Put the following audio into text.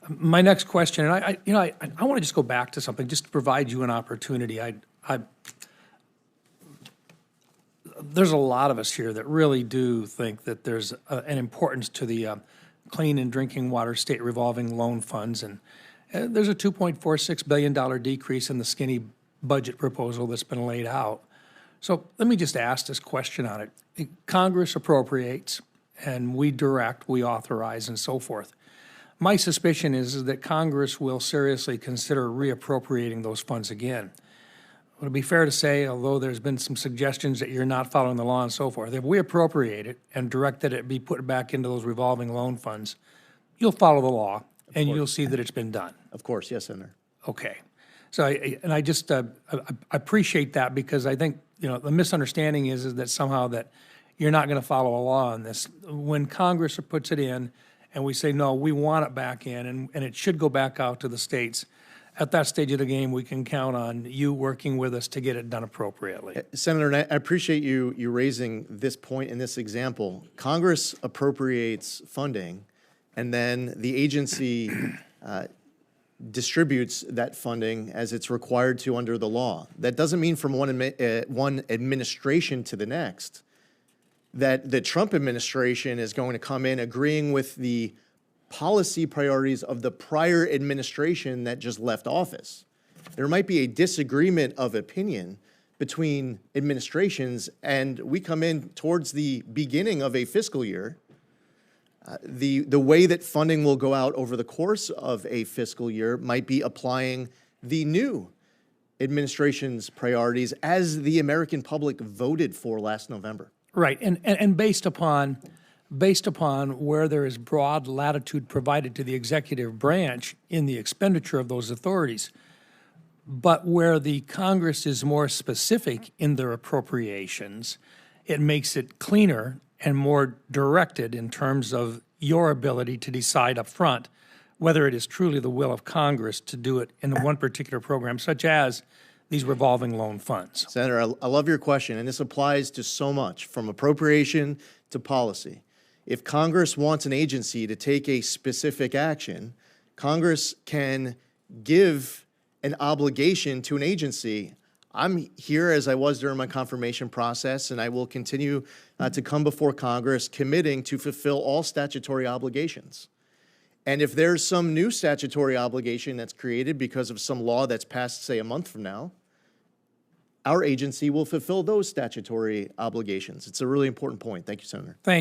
My next question, and I want to just go back to something, just to provide you an opportunity. There's a lot of us here that really do think that there's an importance to the clean and drinking water state revolving loan funds, and there's a $2.46 billion decrease in the skinny budget proposal that's been laid out. So let me just ask this question on it. Congress appropriates, and we direct, we authorize, and so forth. My suspicion is that Congress will seriously consider reappropriating those funds again. Would it be fair to say, although there's been some suggestions that you're not following the law and so forth, if we appropriate it and direct that it be put back into those revolving loan funds, you'll follow the law and you'll see that it's been done? Of course, yes, Senator. Okay. So, I just I appreciate that, because I think, the misunderstanding is that somehow that you're not going to follow a law on this. When Congress puts it in and we say, no, we want it back in and it should go back out to the states, at that stage of the game, we can count on you working with us to get it done appropriately. Senator, and I appreciate you raising this point in this example. Congress appropriates funding, and then the agency distributes that funding as it's required to under the law. That doesn't mean from one administration to the next that the Trump administration is going to come in agreeing with the policy priorities of the prior administration that just left office. There might be a disagreement of opinion between administrations, and we come in towards the beginning of a fiscal year. The way that funding will go out over the course of a fiscal year might be applying the new administration's priorities as the American public voted for last November. Right, and based upon where there is broad latitude provided to the executive branch in the expenditure of those authorities, but where the Congress is more specific in their appropriations, it makes it cleaner and more directed in terms of your ability to decide up front whether it is truly the will of Congress to do it in one particular program, such as these revolving loan funds. Senator, I love your question, and this applies to so much, from appropriation to policy. If Congress wants an agency to take a specific action, Congress can give an obligation to an agency. I'm here as I was during my confirmation process, and I will continue to come before Congress committing to fulfill all statutory obligations. And if there's some new statutory obligation that's created because of some law that's passed, say, a month from now, our agency will fulfill those statutory obligations. It's a really important point. Thank you, Senator. Thank you.